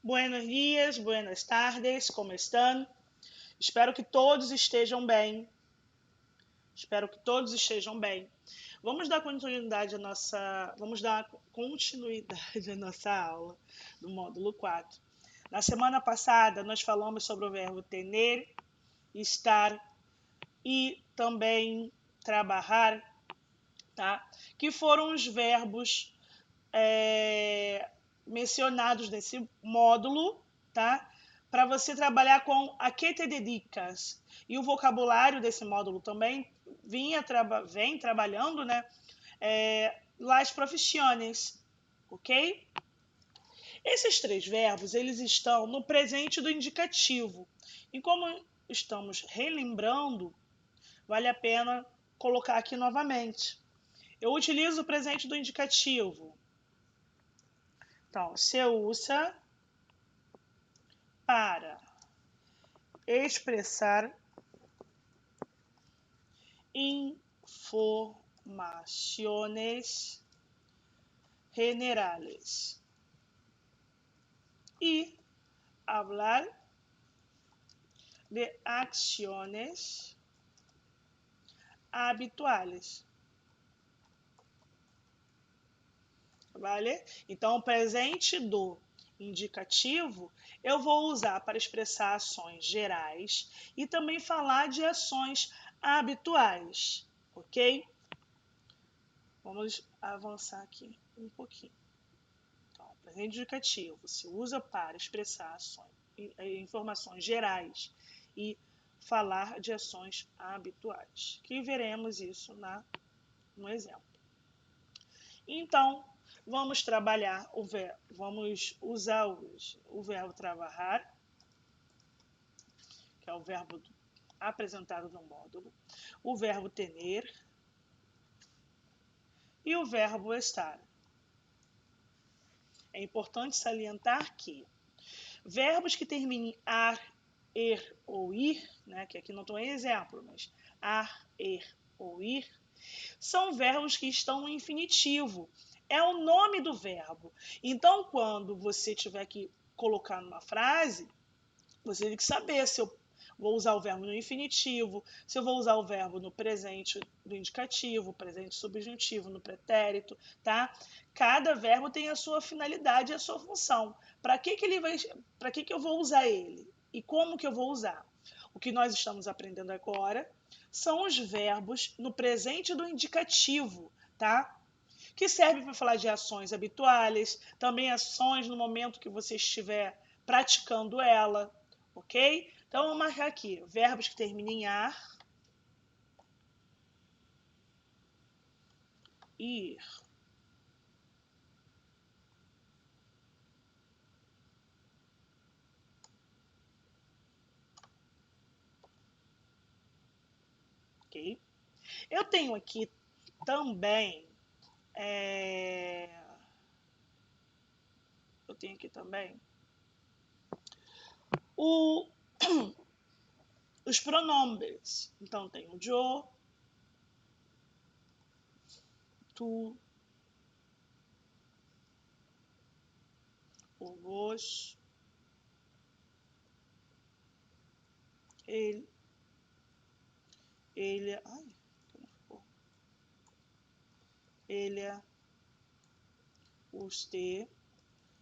Buenos dias, buenas tardes, como estão? Espero que todos estejam bem. Espero que todos estejam bem. Vamos dar continuidade à nossa aula do módulo 4. Na semana passada, nós falamos sobre o verbo tener, estar e também trabalhar, tá? Que foram os verbos mencionados nesse módulo, tá? Para você trabalhar com a que te dedicas. E o vocabulário desse módulo também vem trabalhando, né? Las profissões, ok? Esses três verbos, eles estão no presente do indicativo. E como estamos relembrando, vale a pena colocar aqui novamente. Eu utilizo o presente do indicativo. Então, se usa para expressar informações generales y hablar de acciones habituales. Vale? Então, o presente do indicativo eu vou usar para expressar ações gerais e também falar de ações habituais, ok? Vamos avançar aqui um pouquinho. Então, presente indicativo se usa para expressar ações, informações gerais e falar de ações habituais, que veremos isso no exemplo. Então, vamos trabalhar vamos usar o verbo trabalhar, que é o verbo apresentado no módulo, o verbo tener e o verbo estar. É importante salientar que verbos que terminem em ar, er ou ir, né, que aqui não estou em exemplo, mas ar, er ou ir, são verbos que estão no infinitivo. É o nome do verbo. Então, quando você tiver que colocar numa frase, você tem que saber se eu vou usar o verbo no infinitivo, se eu vou usar o verbo no presente do indicativo, presente subjuntivo, no pretérito, tá? Cada verbo tem a sua finalidade e a sua função. Para que eu vou usar ele? E como que eu vou usar? O que nós estamos aprendendo agora são os verbos no presente do indicativo, tá? Que serve para falar de ações habituais, também ações no momento que você estiver praticando ela, ok? Então, vamos marcar aqui, verbos que terminem em ar, ir, ok? Eu tenho aqui também, o, os pronomes. Então, tem o yo, tu, o vos, ele, ai, ele, usted,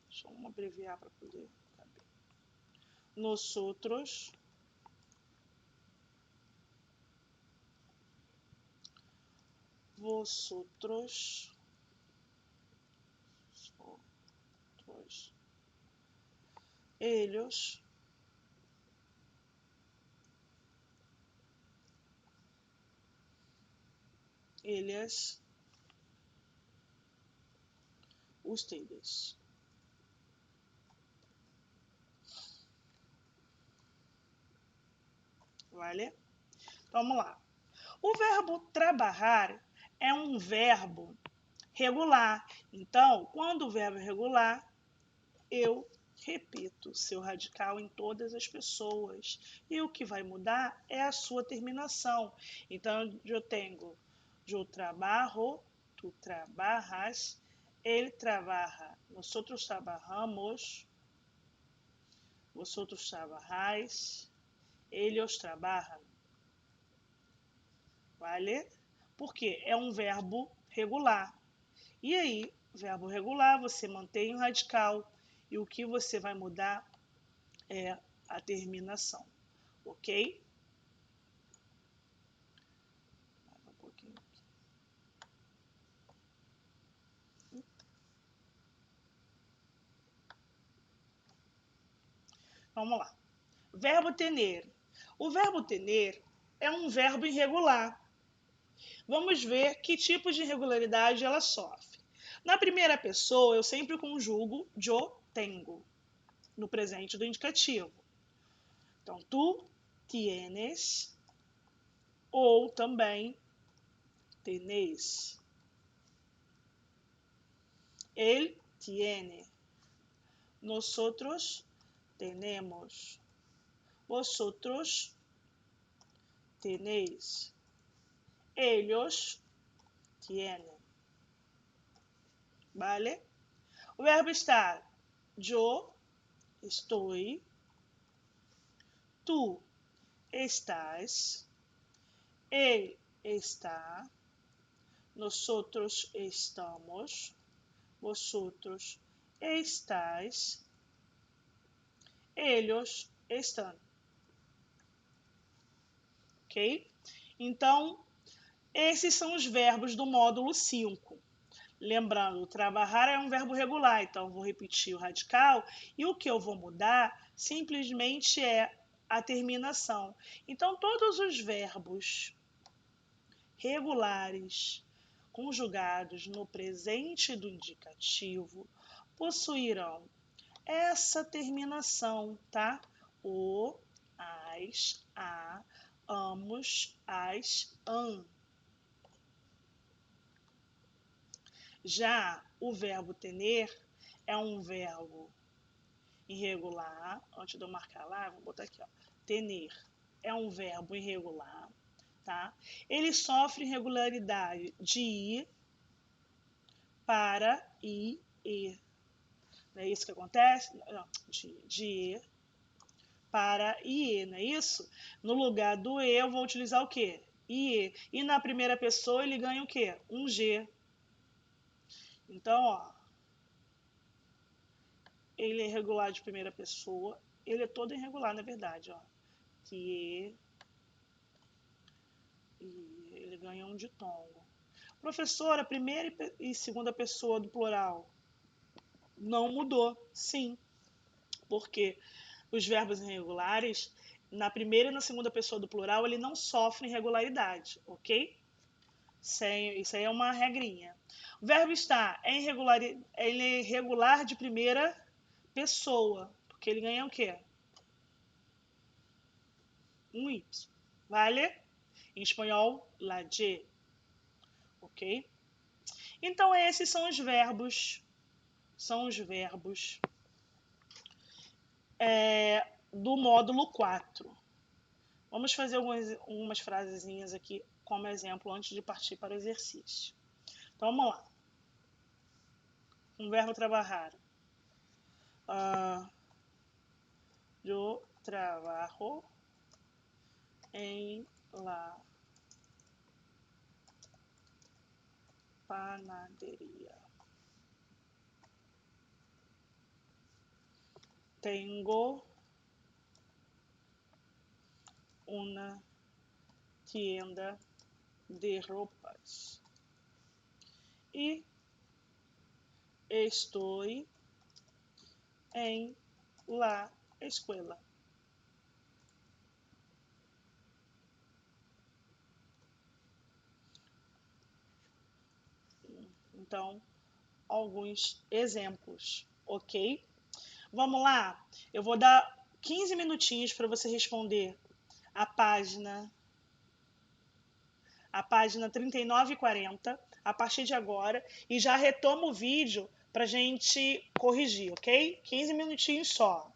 deixa eu abreviar para poder saber. Nosotros, vosotros, ellos, ellas, ustedes. Vale? Vamos lá. O verbo trabalhar é um verbo regular. Então, quando o verbo é regular, eu repito seu radical em todas as pessoas. E o que vai mudar é a sua terminação. Então, eu tenho yo trabajo, tu trabajas, ele trabaja, nosotros trabajamos, vosotros trabajáis, ellos trabajan. Vale? Porque é um verbo regular. E aí, verbo regular, você mantém o radical e o que você vai mudar é a terminação, ok? Mais um pouquinho aqui. Vamos lá. Verbo tener. O verbo tener é um verbo irregular. Vamos ver que tipo de irregularidade ela sofre. Na primeira pessoa, eu sempre conjugo yo tengo, no presente do indicativo. Então, tu tienes, ou também tenéis. Él tiene. Nosotros tenemos. Vosotros tenéis. Ellos tienen. ¿Vale? O verbo estar. Yo estoy. Tu estás. Él está. Nosotros estamos. Vosotros estáis. Ellos estão. Ok? Então, esses são os verbos do módulo 5. Lembrando, trabalhar é um verbo regular, então eu vou repetir o radical e o que eu vou mudar simplesmente é a terminação. Então, todos os verbos regulares conjugados no presente do indicativo possuirão essa terminação, tá? O, as, a, amos, as, an. Já o verbo tener é um verbo irregular. Antes de eu marcar lá, vou botar aqui, ó. Tener é um verbo irregular, tá? Ele sofre irregularidade de ir, para, e. Não é isso que acontece? Não, de ir, para, e, não é isso? No lugar do e, eu vou utilizar o quê? IE. E na primeira pessoa ele ganha o quê? Um G. Então, ó, ele é irregular de primeira pessoa, ele é todo irregular, na verdade, ó. Que e ele ganha um ditongo. Professora, primeira e segunda pessoa do plural não mudou, sim, porque os verbos irregulares, na primeira e na segunda pessoa do plural, ele não sofre irregularidade, ok? Isso aí é uma regrinha. O verbo estar ele é irregular de primeira pessoa, porque ele ganha o quê? Um Y, vale? Em espanhol, la de, ok? Então esses são os verbos do módulo 4. Vamos fazer algumas frasezinhas aqui como exemplo antes de partir para o exercício. Então vamos lá. Um verbo trabalhar. Yo trabajo en la panadería. Tengo una tienda de ropas. Y estoy en la escuela. Então, alguns exemplos, ok? Vamos lá? Eu vou dar 15 minutinhos para você responder a página 39 e 40, a partir de agora, e já retomo o vídeo para a gente corrigir, ok? 15 minutinhos só.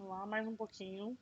Vamos lá, mais um pouquinho.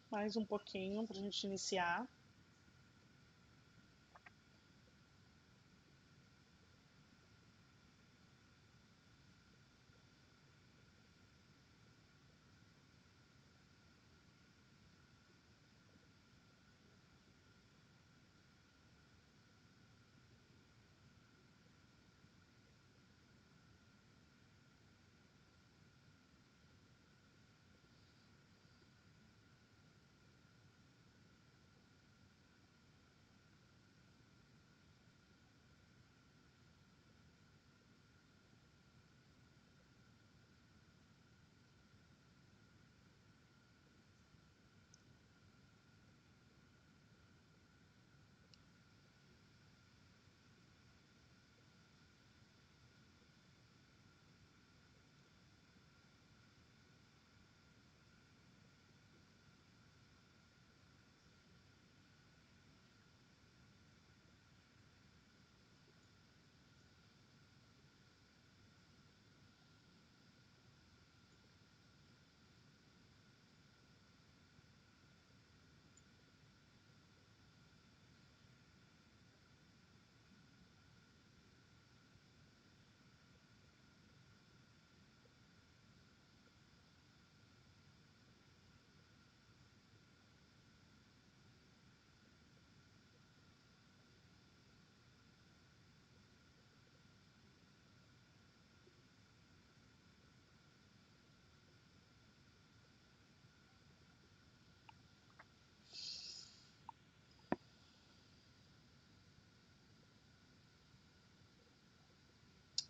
Mais um pouquinho para a gente iniciar.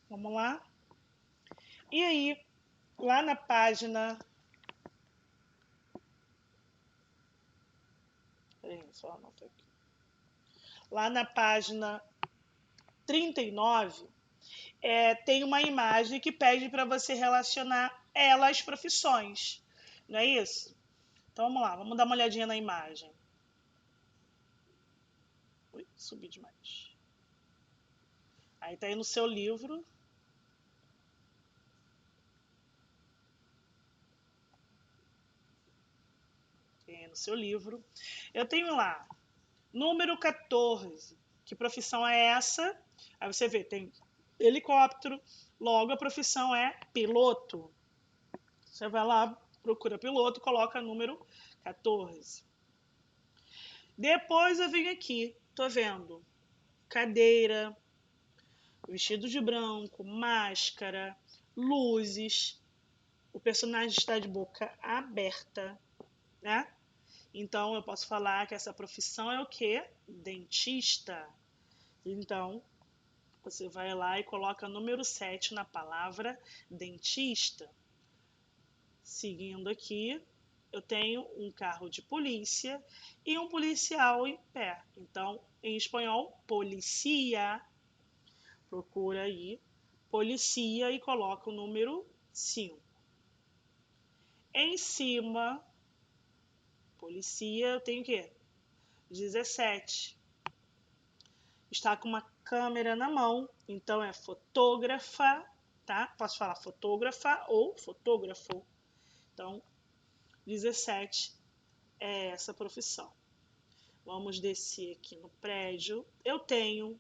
Vamos lá? E aí, lá na página... Peraí, só anotar aqui. Lá na página 39, tem uma imagem que pede para você relacionar ela às profissões. Não é isso? Então vamos lá, vamos dar uma olhadinha na imagem. Ui, subi demais. Aí tá aí no seu livro. No seu livro. Eu tenho lá, número 14. Que profissão é essa? Aí você vê, tem helicóptero, logo a profissão é piloto. Você vai lá, procura piloto, coloca número 14. Depois eu venho aqui, tô vendo cadeira, vestido de branco, máscara, luzes. O personagem está de boca aberta, né? Então eu posso falar que essa profissão é o quê? Dentista. Então, você vai lá e coloca número 7 na palavra dentista. Seguindo aqui, eu tenho um carro de polícia e um policial em pé. Então, em espanhol, policia. Procura aí, policia e coloca o número 5. Em cima, policia, eu tenho o quê? 17. Está com uma câmera na mão, então é fotógrafa, tá? Posso falar fotógrafa ou fotógrafo. Então, 17 é essa profissão. Vamos descer aqui no prédio. Eu tenho,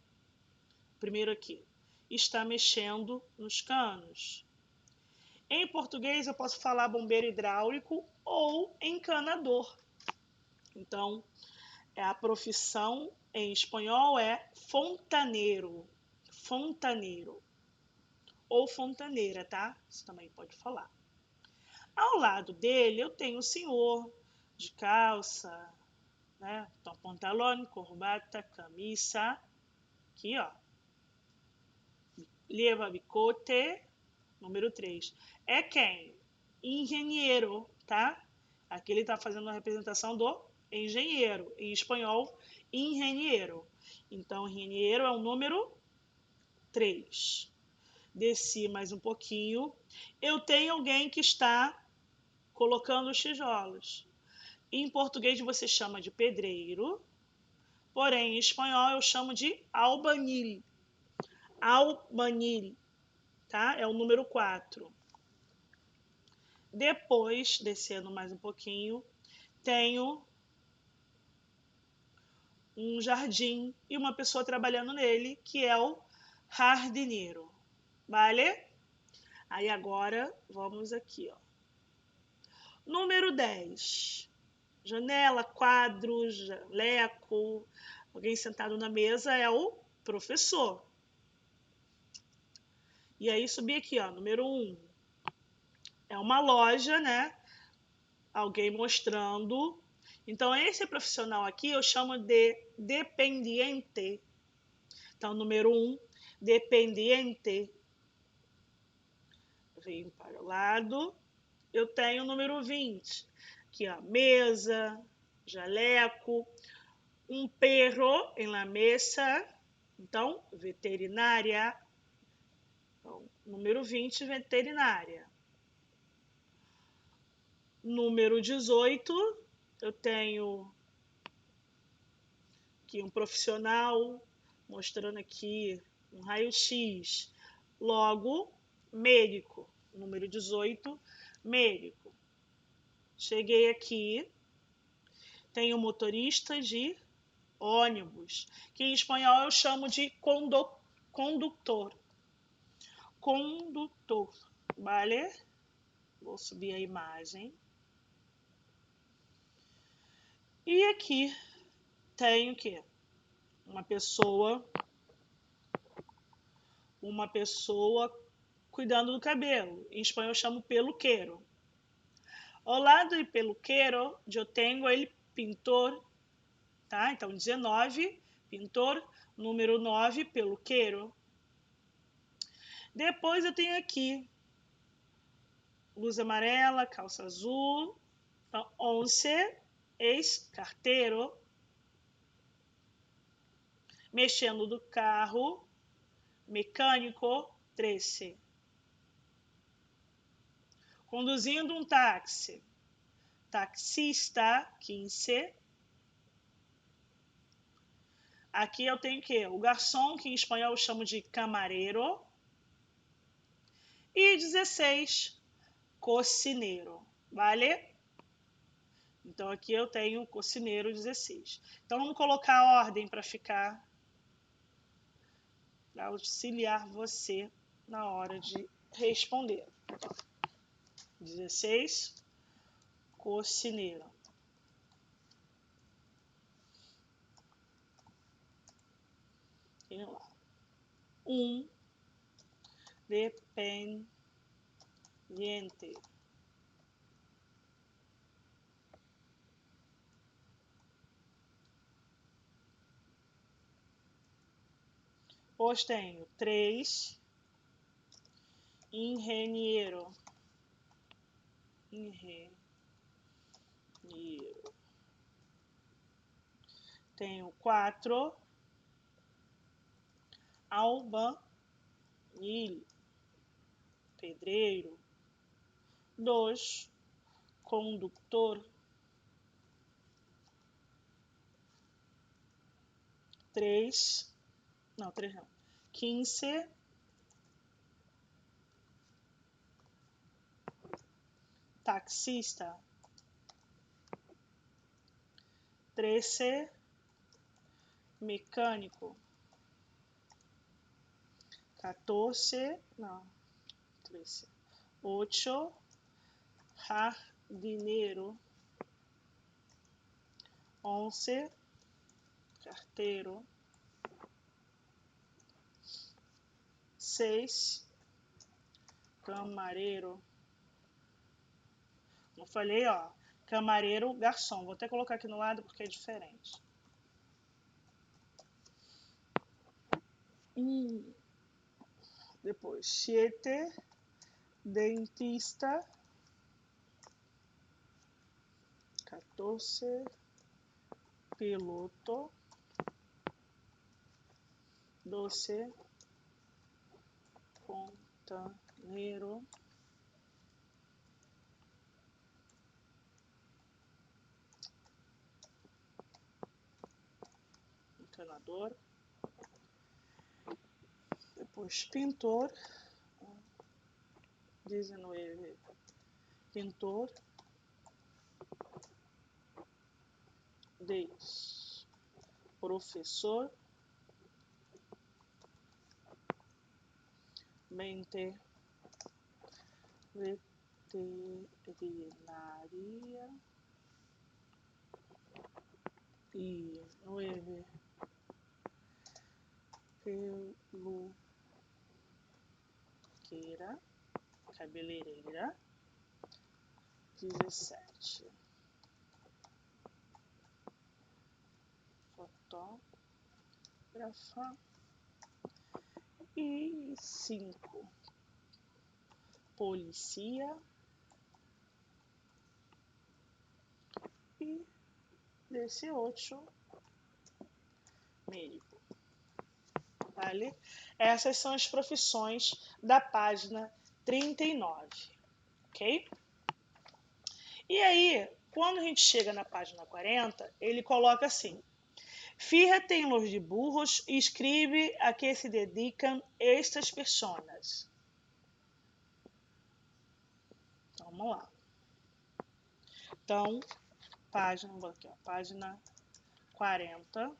primeiro aqui, está mexendo nos canos. Em português eu posso falar bombeiro hidráulico ou encanador. Então, a profissão em espanhol é fontaneiro. Fontaneiro. Ou fontaneira, tá? Você também pode falar. Ao lado dele eu tenho o senhor de calça, né? Então, pantalão, corbata, camisa. Aqui, ó. Leva bicote. Número 3. É quem? Engenheiro, tá? Aqui ele está fazendo a representação do engenheiro. Em espanhol, engenheiro. Então, engenheiro é o número 3. Desci mais um pouquinho. Eu tenho alguém que está colocando os tijolos. Em português você chama de pedreiro, porém em espanhol eu chamo de albañil. Albañil, tá? É o número 4. Depois, descendo mais um pouquinho, tenho um jardim e uma pessoa trabalhando nele, que é o jardineiro. Vale? Aí agora, vamos aqui, ó. Número 10. Janela, quadro, jaleco. Alguém sentado na mesa é o professor. E aí subi aqui, ó, número 1. É uma loja, né? Alguém mostrando. Então, esse profissional aqui eu chamo de dependiente. Então, número 1, dependiente. Venho para o lado. Eu tenho o número 20. Aqui, ó, mesa, jaleco, um perro em la mesa. Então, veterinária. Então, número 20, veterinária. Número 18, eu tenho aqui um profissional mostrando aqui um raio-x. Logo, médico. Número 18, médico. Cheguei aqui, tenho motorista de ônibus, que em espanhol eu chamo de condutor. Condutor, vale? Vou subir a imagem. E aqui tem o quê? Uma pessoa cuidando do cabelo. Em espanhol eu chamo peluqueiro. Ao lado de peluqueiro, eu tenho ele pintor, tá? Então 19, pintor, número 9, peluqueiro. Depois eu tenho aqui blusa amarela, calça azul. Então, 11, ex-carteiro. Mexendo do carro, mecânico, 13. Conduzindo um táxi, taxista, 15. Aqui eu tenho o quê? O garçom, que em espanhol eu chamo de camareiro. E 16, cocineiro, vale? Então aqui eu tenho cocineiro 16. Então vamos colocar a ordem para ficar, para auxiliar você na hora de responder. 16, cocineiro. Vamos lá. dependiente. Depois tenho 3, engenheiro. Tenho 4, albañil, pedreiro. 2, condutor. 3 não, 15, taxista. 13, mecânico. 14, não, 13. 8, jardineiro. 11, carteiro. 6, camareiro. Não falei, ó, camareiro, garçom. Vou até colocar aqui no lado porque é diferente. Depois, 7, dentista. 14, piloto. 12, fontaneiro. 19, depois pintor. 19, pintor. 10, professor. 20, veterinária. E 9, peluqueira, cabeleireira. 17, fotógrafa. E 5, policia. E 18, médico. Vale? Essas são as profissões da página 39, ok? E aí, quando a gente chega na página 40, ele coloca assim: fíjate en los dibujos e escribe a que se dedicam estas personas. Então, vamos lá. Então, página 40,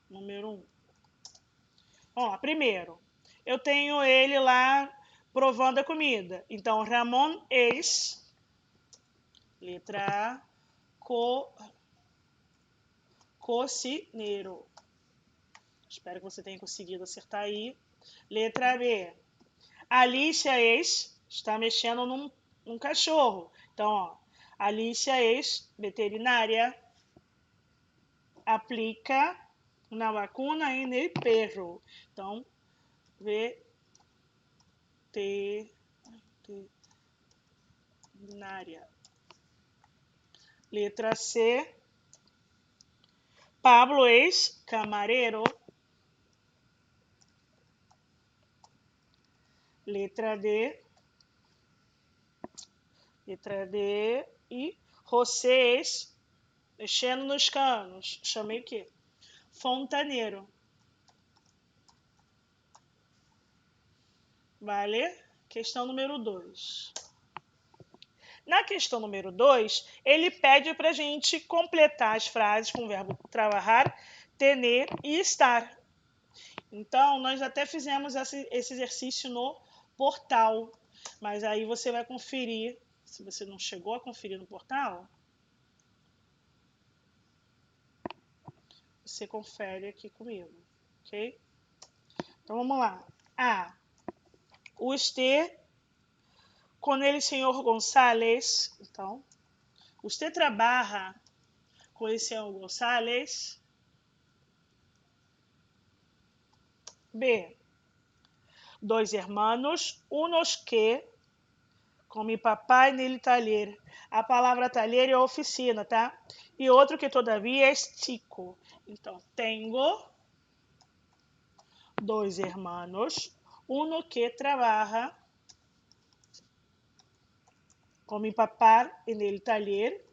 número 1. Vamos lá, primeiro, eu tenho ele lá provando a comida. Então, Ramon es, letra A, cocineiro. Espero que você tenha conseguido acertar aí. Letra B, Alicia está mexendo num cachorro. Então, ó, Alicia veterinária, aplica na vacuna en el perro. Então, Veterinária. Letra C. Pablo es camarero. Letra D. Letra D. E José es, mexendo nos canos. Chamei o quê? Fontaneiro. Vale? Questão número 2. Na questão número 2, ele pede para a gente completar as frases com o verbo trabalhar, tener e estar. Então, nós até fizemos esse exercício no portal, mas aí você vai conferir, se você não chegou a conferir no portal, você confere aqui comigo, ok? Então, vamos lá. A. Usted con el senhor González. Então, usted trabaja con el senhor González. B. Dois hermanos, unos que, com mi papá nele taller. A palavra taller é oficina, tá? E outro que todavia é chico. Então, tenho dois hermanos, uno que trabaja com mi papá nele taller.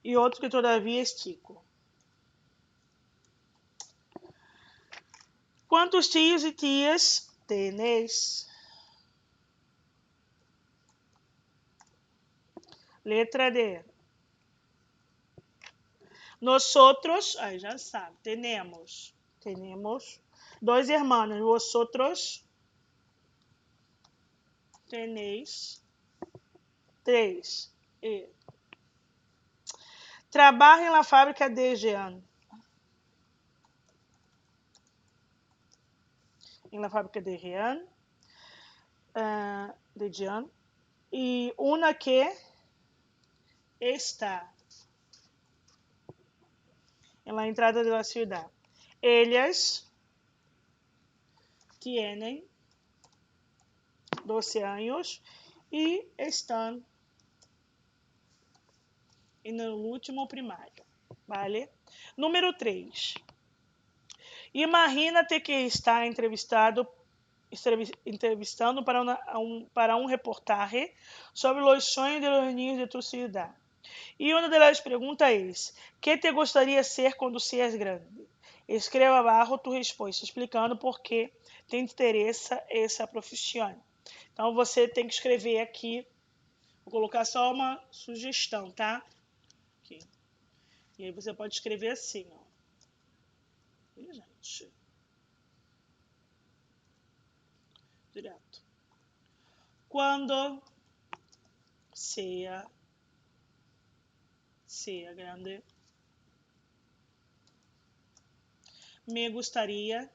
E outro que todavia é chico. Quantos tios e tias tenéis? Letra D. Nosotros, aí já sabe, tenemos dois hermanos. Vosotros tenéis três. E trabalha em la fábrica de Jean. Em la fábrica de Jean. De Jean. E una que está em la entrada de la ciudad. Ellas tienen 12 años e estão no último primário. Vale? Número 3. Imagina-te que está entrevistando para um reportaje sobre os sonhos de los niños de tu ciudad. E uma das perguntas é: que te gostaria de ser quando seas grande? Escreva abaixo tua resposta, explicando por que te interessa essa profissão. Então, você tem que escrever aqui. Vou colocar só uma sugestão, tá? Aqui. E aí você pode escrever assim, ó. Ih, gente. Direto. Quando sea grande, me gustaría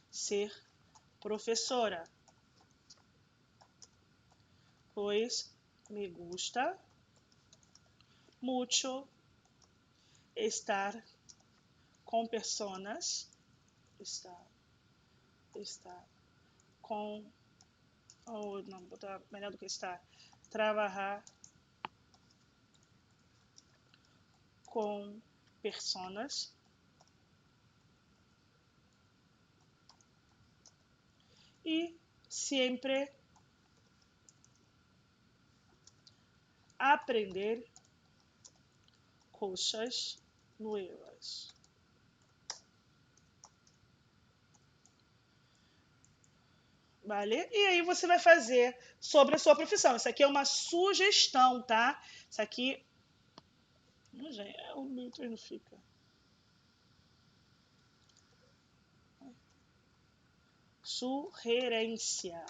ser professora, pois me gusta mucho estar com pessoas, com, ou não, botar melhor do que estar, trabalhar com pessoas e sempre aprender coisas novas. Vale? E aí você vai fazer sobre a sua profissão. Isso aqui é uma sugestão, tá? Isso aqui... Gente, o meu treino fica... surrerência.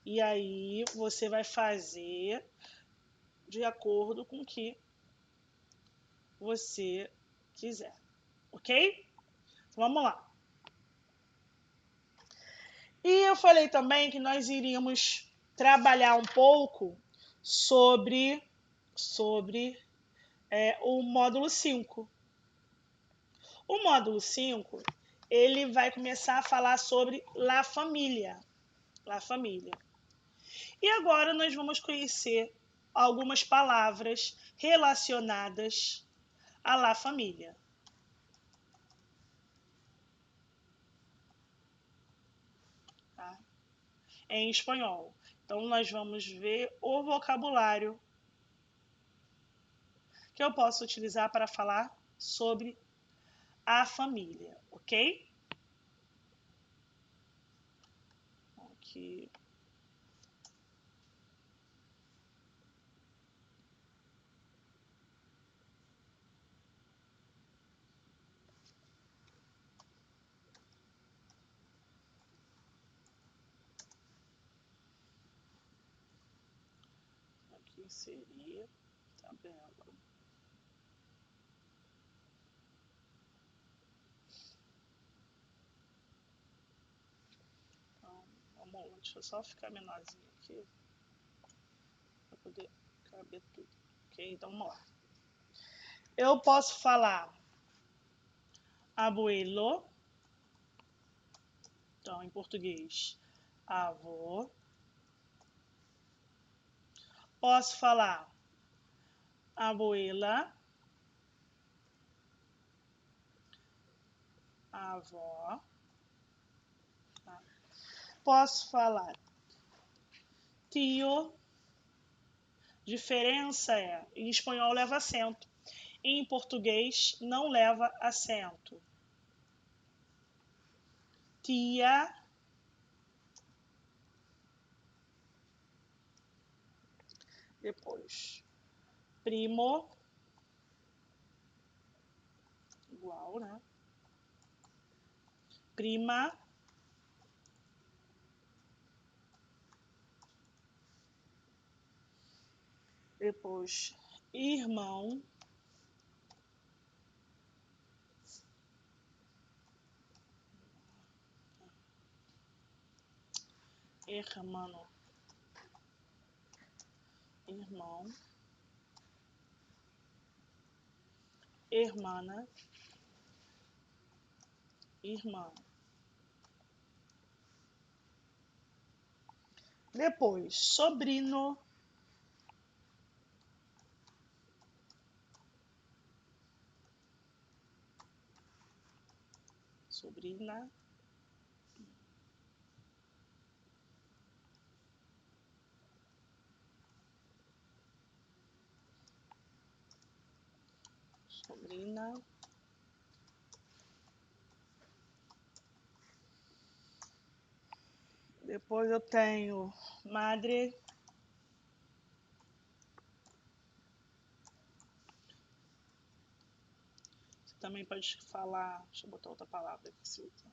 E aí você vai fazer de acordo com o que você quiser, ok? Vamos lá. E eu falei também que nós iríamos trabalhar um pouco sobre o módulo 5. O módulo 5, ele vai começar a falar sobre La Família. La Família. E agora nós vamos conhecer algumas palavras relacionadas a La Família. Tá? Em espanhol. Então, nós vamos ver o vocabulário que eu posso utilizar para falar sobre a família, ok? Aqui. Aqui seria tabela. Então, vamos lá, deixa eu só ficar menorzinho aqui para poder caber tudo. Ok? Então, vamos lá. Eu posso falar abuelo, então em português, avô. Posso falar abuela, avó. Tá? Posso falar tio. Diferença é, em espanhol leva acento, em português não leva acento. Tia. Depois, primo, igual, né? Prima. Depois, irmão. Hermano. Irmão. Hermana. Irmã. Depois, sobrino. Sobrina. Sobrina. Depois eu tenho madre. Você também pode falar. Deixa eu botar outra palavra que se usa.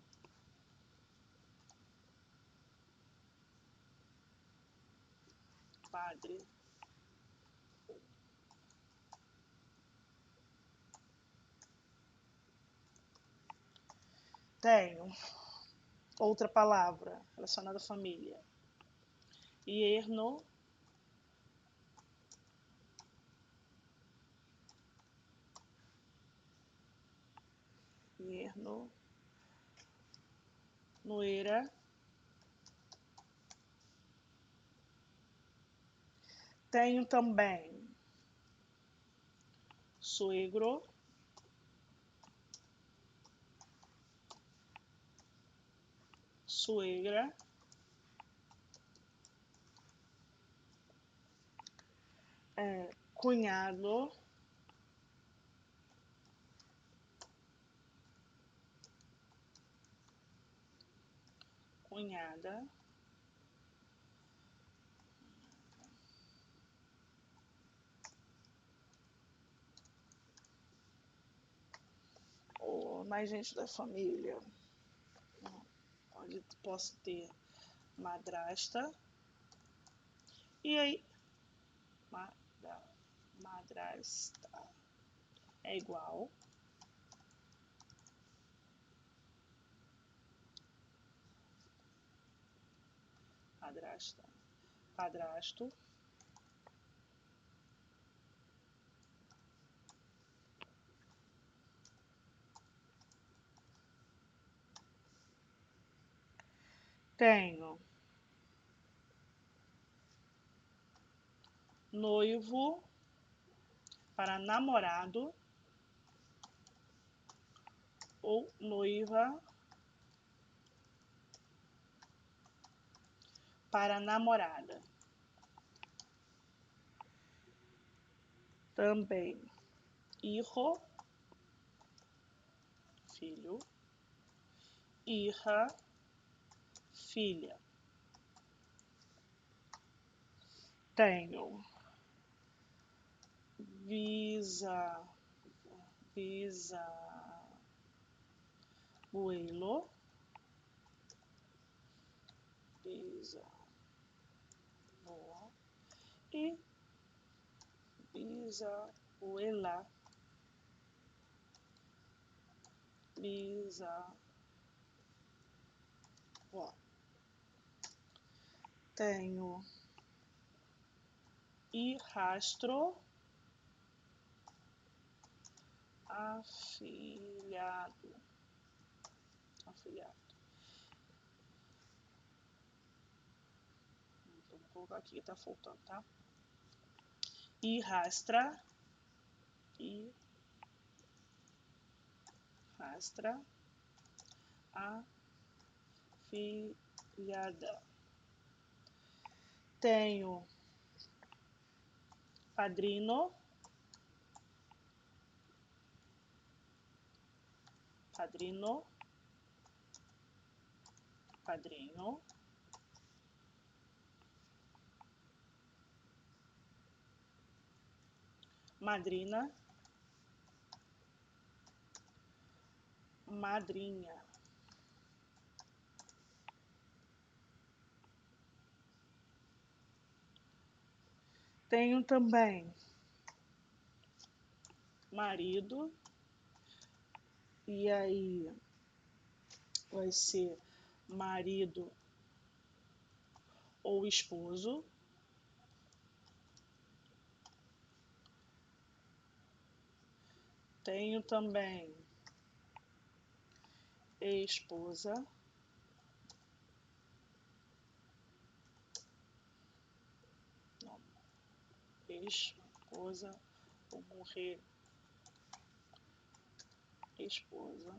Padre. Tenho outra palavra relacionada à família. Yerno. Yerno. Nuera. Tenho também suegro. Suegra. Cunhado. Cunhada. Ou mais gente da família. onde posso ter madrasta, e aí madrasta é igual madrasta, padrasto, tenho noivo para namorado ou noiva para namorada. Também hijo, filho, hija, filha. Tenho bisabuelo, bisavó e bisabuela, bisavó. Tenho hijastro, afilhado. Então, vou colocar aqui, tá faltando, tá? Hijastra, afilhada. Tenho padrino, padrinho, madrina, madrinha. Tenho também marido, e aí vai ser marido ou esposo. Tenho também esposa, esposa ou morrer, esposa.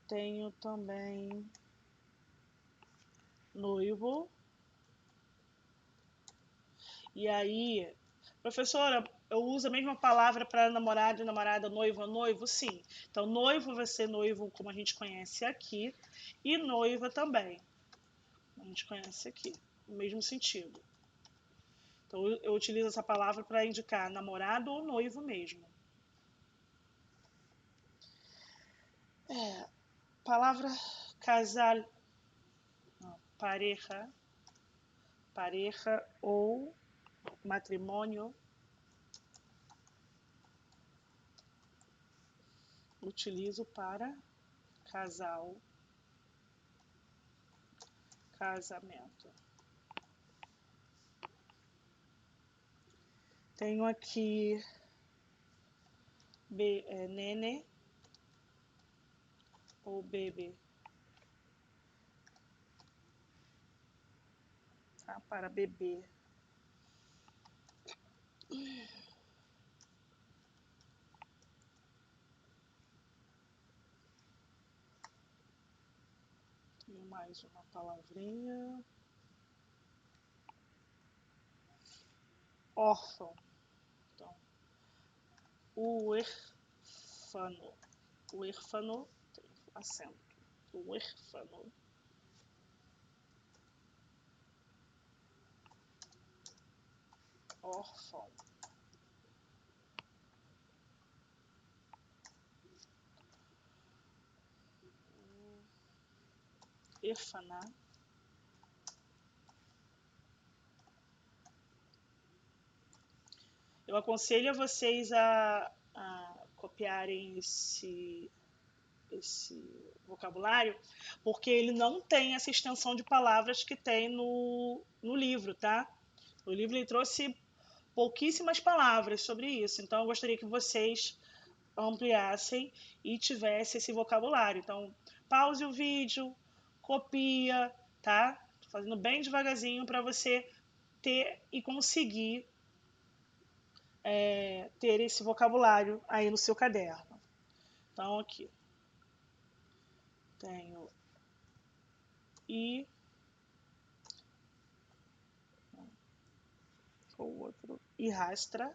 Tenho também noivo. E aí, professora, eu uso a mesma palavra para namorado e namorada, noivo, noivo? Sim. Então, noivo vai ser noivo como a gente conhece aqui, e noiva também. A gente conhece aqui, no mesmo sentido. Então, eu utilizo essa palavra para indicar namorado ou noivo mesmo. Palavra casal, não, pareja ou matrimônio, utilizo para casal, casamento. Tenho aqui nene ou bebê, tá? Para bebê. Tenho mais uma palavrinha. Órfão. Então, huérfano. Huérfano tem acento. Huérfano. Órfão. Irfaná. Eu aconselho a vocês a copiarem esse vocabulário, porque ele não tem essa extensão de palavras que tem no livro, tá? O livro ele trouxe pouquíssimas palavras sobre isso, então eu gostaria que vocês ampliassem e tivessem esse vocabulário. Então, pause o vídeo, copia, tá? Tô fazendo bem devagarzinho para você ter e conseguir ter esse vocabulário aí no seu caderno. Então, aqui tenho o outro, e rastro.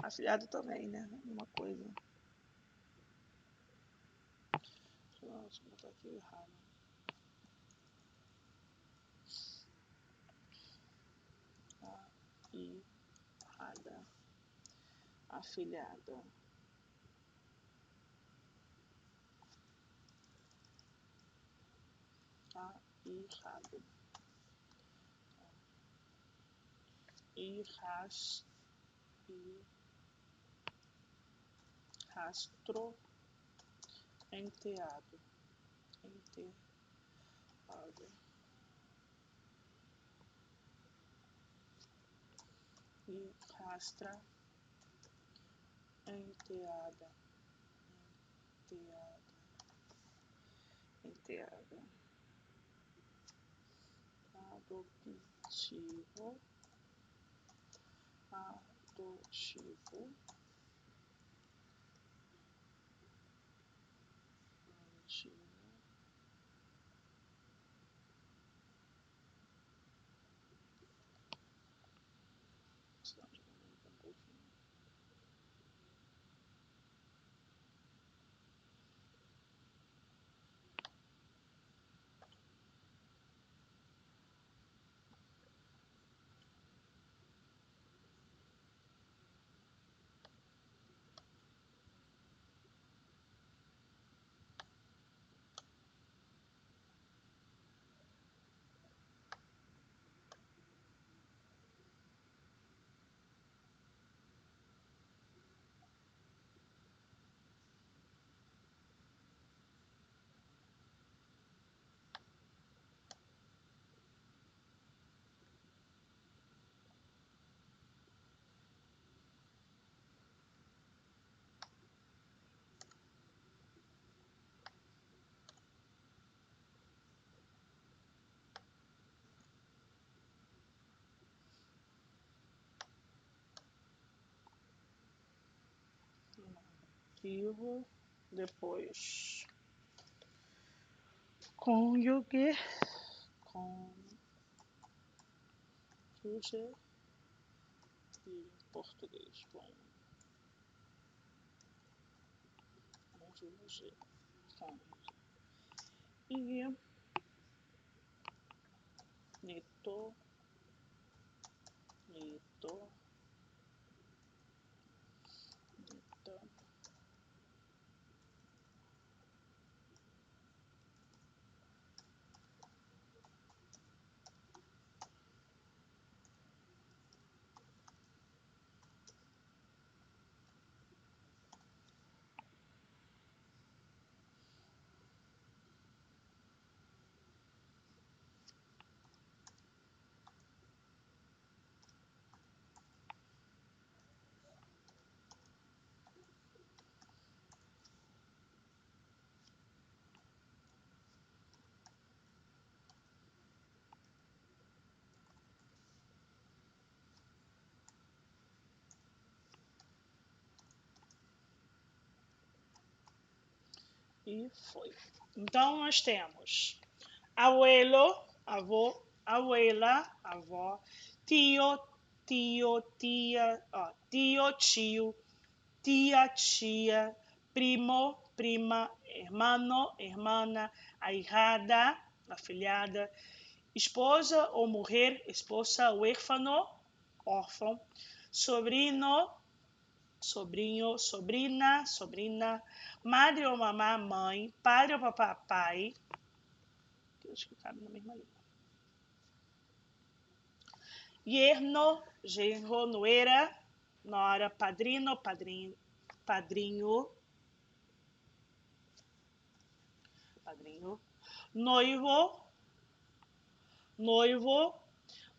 Afilhado também, né? Uma coisa. Deixa eu botar aqui errado. Ahirrada. Afilhada. Ahirrado. Rastro. Enteado. E rastra. Enteada. Adoptivo. Vivo. Depois cônjuge. Cônjuge. E em português. Cônjuge. E neto. E foi. Então, nós temos abuelo, avô, abuela, avó, tio, tia, tio, tia, primo, prima, hermano, hermana, ahijada, afilhada, esposa ou mulher, esposa, huérfano, órfão, sobrino, sobrinho, sobrina, sobrina, madre ou mamá, mãe, padre ou papá, pai. Acho que cabe na mesma língua. Yerno, genro, nuera, nora, padrino, padrinho, padrinho, padrinho, noivo, noivo,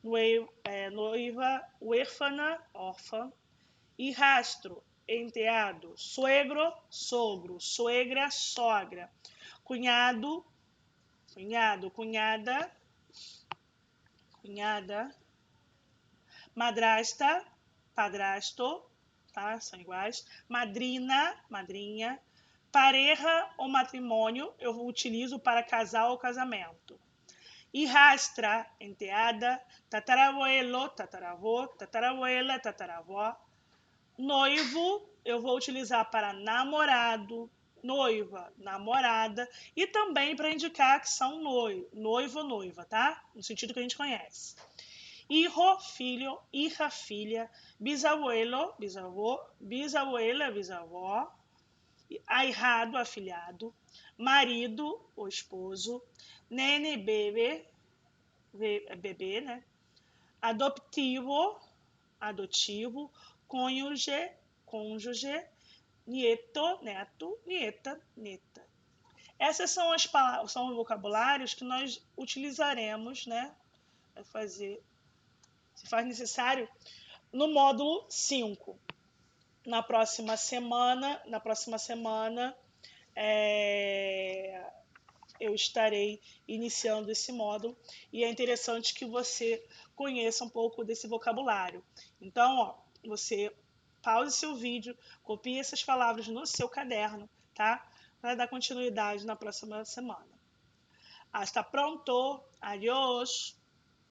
noiva, huérfana, órfã, e rastro, enteado, suegro, sogro, suegra, sogra, cunhado, cunhado, cunhada, cunhada, madrasta, padrasto, tá? São iguais. Madrina, madrinha. Pareja ou matrimônio, eu utilizo para casal ou casamento. Hijastra, enteada. Tatarabuelo, tataravô, tatarabuela, tataravó. Noivo, eu vou utilizar para namorado, noiva, namorada. E também para indicar que são noivo ou noiva, tá? No sentido que a gente conhece. Hijo, filho, hija, filha, bisabuelo, bisavô, bisabuela, bisavó, ahijado, afilhado, marido, o esposo, nene, bebê, bebê, né? Adoptivo, adotivo, cônjuge, cônjuge, nieto, neto, nieta, neta. Essas são as palavras, são os vocabulários que nós utilizaremos, né? Para fazer, se faz necessário, no módulo 5. Na próxima semana, eu estarei iniciando esse módulo e é interessante que você conheça um pouco desse vocabulário. Então, ó, você pause seu vídeo, copie essas palavras no seu caderno, tá? Para dar continuidade na próxima semana. Hasta pronto, adiós!